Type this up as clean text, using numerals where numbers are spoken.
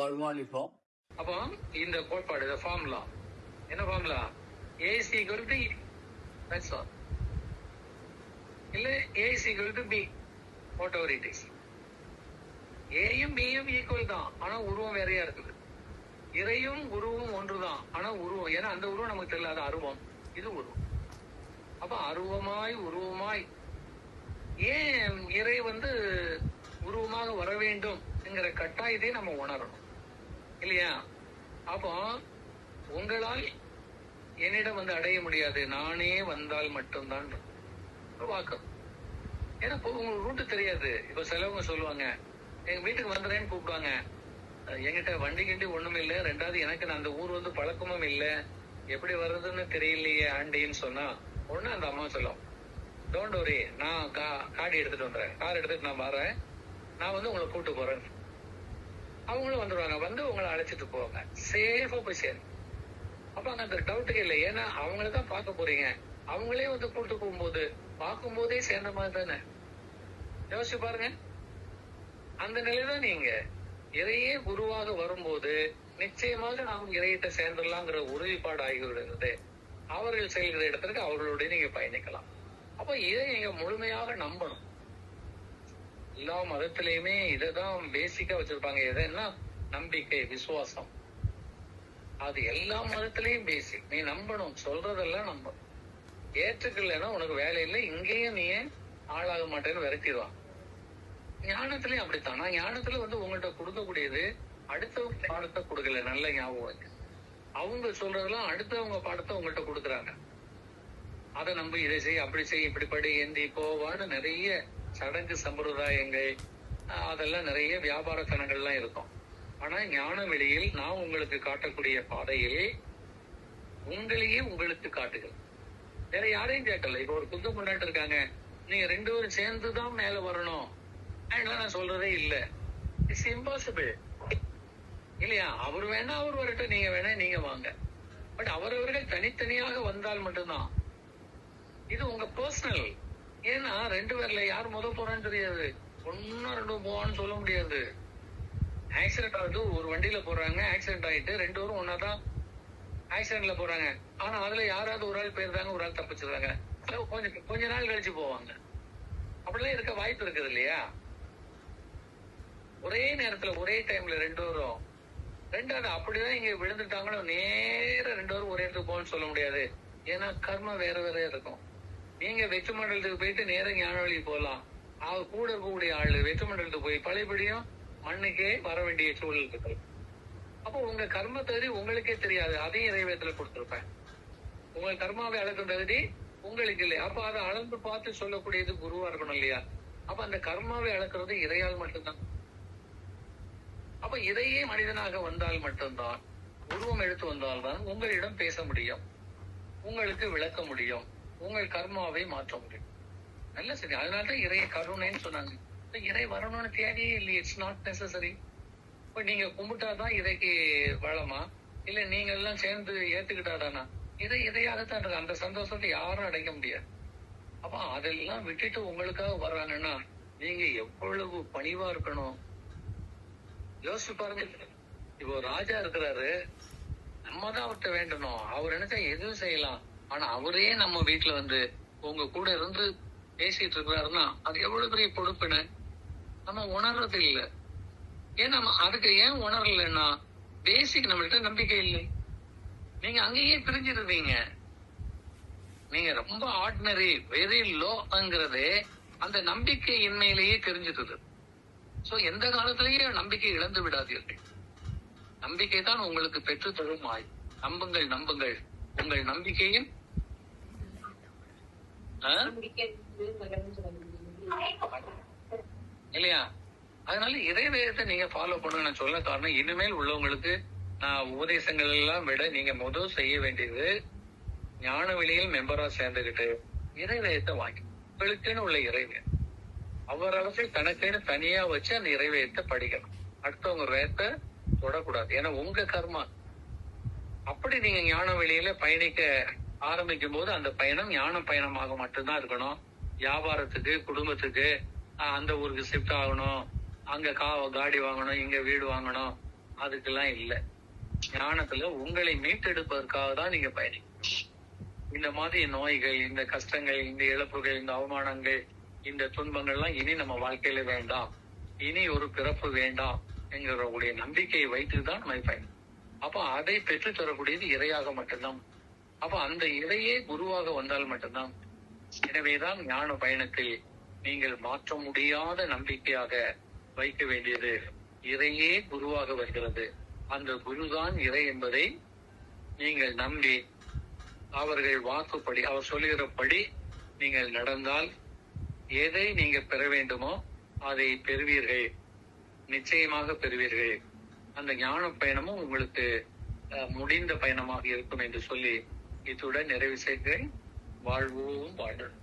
வருமானிப்போம். அப்போ இந்த கோட்பாடு, இந்த ஃபார்முலா என்ன formula? AC equal to that's all. இல்ல AC equal to B, whatever it is. ஏயும் பியும் ஈக்குவல் தான், ஆனா உருவம் வேறையா இருக்குது. இறையும் உருவம் ஒன்றுதான், ஆனா உருவம், ஏன்னா அந்த உருவம் நமக்கு தெரியல, அது அருவம், இது உருவம். அப்ப அருவமாய் உருவமாய் ஏன் இறை உருவமாக வர வேண்டும் என்கிற கட்டாயத்தை நம்ம உணரணும் இல்லையா? அப்போ உங்களால் என்னிடம் அடைய முடியாது, நானே வந்தால் மட்டும்தான் வாக்கம். ஏன்னா உங்களுக்கு ரூட்டு தெரியாது. இப்ப சிலவங்க சொல்லுவாங்க, எங்க வீட்டுக்கு வந்துடுறேன்னு கூப்பிடுவாங்க, என்கிட்ட வண்டி கிண்டி ஒண்ணும் இல்லை, ரெண்டாவது எனக்கு அந்த ஊர் பழக்கமும் இல்லை, எப்படி வர்றதுன்னு தெரியலையே ஆண்டின்னு சொன்னா ஒண்ணு அந்த அம்மா சொல்லும், டோன்ட் வரி, நான் காடி எடுத்துட்டு வந்துடுறேன், கார் எடுத்துட்டு நான் வரேன், நான் உங்களை கூட்டு போறேன். அவங்களும் வந்துடுவாங்க, உங்களை அழைச்சிட்டு போவாங்க, சேஃபா போய் சேரும். அப்ப அங்க அந்த டவுட்டுக்கு இல்லை, ஏன்னா அவங்களதான் பார்க்க போறீங்க. அவங்களே கூட்டு போகும்போது பார்க்கும் போதே சேர்ந்த மாதிரி தானே. யோசிச்சு பாருங்க. அந்த நிலைதான் நீங்க இறையே குருவாக வரும்போது நிச்சயமாக நாம் இறையிட்ட சேர்ந்துடலாங்கிற உறுதிப்பாடு ஆகிவிடுகிறது. அவர்கள் செல்கிற இடத்திற்கு அவர்களுடைய நீங்க பயணிக்கலாம். அப்ப இதை நீங்க முழுமையாக நம்பணும். எல்லா மதத்திலயுமே இதைதான் பேசிக்கா வச்சிருப்பாங்க. எதுன்னா நம்பிக்கை, விசுவாசம். அது எல்லா மதத்திலயும் பேசிக். நீ நம்பணும், சொல்றதெல்லாம் நம்பணும். ஏற்றுக்கலைன்னா உனக்கு வேலை இல்லை, இங்கேயும் நீ ஆளாக மாட்டேன்னு விரட்டிடுவான். ஞானத்திலயும் அப்படித்தான். நான் ஞானத்துல உங்கள்கிட்ட கொடுக்கக்கூடியது அடுத்தவங்க பாடத்தை கொடுக்கல, நல்ல ஞாபகம். அவங்க சொல்றதெல்லாம் அடுத்தவங்க பாடத்தை உங்கள்கிட்ட கொடுக்குறாங்க. அதை நம்ப இதை செய், அப்படி செய், இப்படி படி, எந்தி போவான்னு நிறைய சடங்கு சம்பிரதாயங்கள், அதெல்லாம் நிறைய வியாபாரத்தனங்கள்லாம் இருக்கும். ஆனா ஞான வெளியில் நான் உங்களுக்கு காட்டக்கூடிய பாதையில் உங்களையே உங்களுக்கு காட்டுகிறேன், வேற யாரையும் கேட்கல. இப்ப ஒரு புத்த முன்னாடி இருக்காங்க, நீங்க 2 பேரும் சேர்ந்துதான் மேல வரணும் நான் சொல்றதே இல்ல. இட்ஸ் இம்பாசிபிள் இல்லையா? அவர் வேணா அவர் வரட்டும், நீங்க வேணா நீங்க வாங்க. பட் அவரவர்கள் தனித்தனியாக வந்தால் மட்டும்தான் இது உங்க பர்சனல். ஏன்னா 2 பேர்ல யார் போறான்னு தெரியாது, 1 2 போவான்னு சொல்ல முடியாது. ஆக்சிடென்ட் ஆகுது, ஒரு வண்டியில போறாங்க, ஆக்சிடென்ட் ஆயிட்டு 2 பேரும் ஒன்னாதான் ஆக்சிடென்ட்ல போறாங்க. ஆனா அதுல யாராவது ஒரு ஆள் போயிருந்தாங்க, ஒரு ஆள் தப்பிச்சிருக்காங்க, கொஞ்ச நாள் கழிச்சு போவாங்க. அப்படிலாம் இருக்க வாய்ப்பு இருக்குது இல்லையா? ஒரே நேரத்துல ஒரே டைம்ல 2 பேரும், ரெண்டாவது அப்படிதான் இங்க விழுந்துட்டாங்களோ நேர 2 பேரும் ஒரே இடத்துக்கு போகணும்னு சொல்ல முடியாது. ஏன்னா கர்ம வேற வேற இருக்கும். நீங்க வெற்று மண்டலத்துக்கு போயிட்டு நேர ஞான வழி போகலாம். கூட இருக்கக்கூடிய ஆளு வெற்று மண்டலத்துக்கு போய் பழையபடியும் மண்ணுக்கே வர வேண்டிய சூழல் இருக்கு. அப்போ உங்க கர்ம தகுதி உங்களுக்கே தெரியாது, அதையும் இறைவேதத்துல கொடுத்திருப்பேன். உங்க கர்மாவை அளக்கும் தகுதி உங்களுக்கு இல்லை. அப்ப அதை அளந்து பார்த்து சொல்லக்கூடியது குருவா இருக்கணும் இல்லையா? அப்ப அந்த கர்மாவை அளக்கிறது இறையால் மட்டும்தான். அப்ப இதையே மனிதனாக வந்தால் மட்டும்தான், உருவம் எடுத்து வந்தால்தான் உங்களிடம் பேச முடியும், உங்களுக்கு விளக்க முடியும், உங்கள் கர்மாவை மாற்ற முடியும். நல்ல சரி. அதனாலதான் இறைய கருணைன்னு சொன்னாங்க. இறை வரணும்னு தேவையே இல்லை, இட்ஸ் நாட் நெசசரி. இப்ப நீங்க கும்பிட்டாதான் இறைக்கு வளமா, இல்ல நீங்க எல்லாம் சேர்ந்து ஏத்துக்கிட்டாதானா? இதையாகத்தான் இருக்கு. அந்த சந்தோஷத்தை யாரும் அடைக்க முடியாது. அப்ப அதெல்லாம் விட்டுட்டு உங்களுக்காக வர்றாங்கன்னா நீங்க எவ்வளவு பணிவா இருக்கணும் யோசிச்சு பாருங்க. இப்போ ராஜா இருக்கிறாரு, நம்ம தான் அவர்கிட்ட வேண்டணும். அவர் நினைச்சா எதுவும் செய்யலாம். ஆனா அவரே நம்ம வீட்டுல உங்க கூட இருந்து பேசிட்டு இருக்கிறாருன்னா அது எவ்வளவு பெரிய பொறுப்புன்னு நம்ம உணர்றது இல்லை. ஏன் நம்ம அதுக்கு ஏன் உணரலன்னா பேசிக் நம்மள்கிட்ட நம்பிக்கை இல்லை. நீங்க அங்கேயே பிரிஞ்சிருந்தீங்க. நீங்க ரொம்ப ஆர்டினரி, வெரி லோங்கிறது அந்த நம்பிக்கையின்மையிலேயே தெரிஞ்சிருது. சோ எந்த காலத்திலேயே நம்பிக்கை இழந்து விடாதீர்கள். நம்பிக்கை தான் உங்களுக்கு பெற்று தரும் ஆய். நம்புங்கள், நம்புங்கள். உங்கள் நம்பிக்கையும் இல்லையா? அதனால இறைவேதத்தை நீங்க ஃபாலோ பண்ணுங்க சொல்ல காரணம், இனிமேல் உள்ளவங்களுக்கு நான் உபதேசங்கள் எல்லாம் விட நீங்க முதல் செய்ய வேண்டியது ஞான வெளியில் மெம்பரா சேர்ந்துகிட்டு இறைவேதத்தை வாங்கி உங்களுக்குன்னு உள்ள இறைவேதம் அவரவசை தனக்குன்னு தனியா வச்சு அந்த இறைவேதத்தை படிக்கணும். அடுத்தவங்க வேதத்தை தொடக்கூடாது. ஏன்னா உங்க கர்மா. அப்படி நீங்க ஞான வெளியில பயணிக்க ஆரம்பிக்கும் போது அந்த பயணம் ஞான பயணமாக மட்டும்தான் இருக்கணும். வியாபாரத்துக்கு, குடும்பத்துக்கு, அந்த ஊருக்கு ஷிஃப்ட் ஆகணும், அங்க காடி வாங்கணும், இங்க வீடு வாங்கணும், அதுக்கெல்லாம் இல்ல. ஞானத்துல உங்களை மீட்டெடுப்பதற்காக தான் நீங்க பயணிக்கணும். இந்த மாதிரி நோய்கள், இந்த கஷ்டங்கள், இந்த இழப்புகள், இந்த அவமானங்கள், இந்த துன்பங்கள்லாம் இனி நம்ம வாழ்க்கையில வேண்டாம், இனி ஒரு பிறப்பு வேண்டாம் என்கிறக்கூடிய நம்பிக்கையை வைத்துதான் நம்ம பயணம். அப்ப அதை பெற்று தரக்கூடியது இறையாக மட்டும்தான். அப்ப அந்த இறையே குருவாக வந்தால் மட்டும்தான். எனவேதான் ஞான பயணத்தில் நீங்கள் மாற்ற முடியாத நம்பிக்கையாக வைக்க வேண்டியது இறையே குருவாக வருகிறது. அந்த குருதான் இறை என்பதை நீங்கள் நம்பி அவர்கள் வாக்குப்படி, அவர் சொல்லுகிறபடி நீங்கள் நடந்தால் எதை நீங்க பெற வேண்டுமோ அதை பெறுவீர்கள், நிச்சயமாக பெறுவீர்கள். அந்த ஞான பயணமும் உங்களுக்கு முடிந்த பயணமாக இருக்கும் என்று சொல்லி இத்துடன் நிறைவு செய்கிறேன். வாழ்வோம் வாழ்வோம்.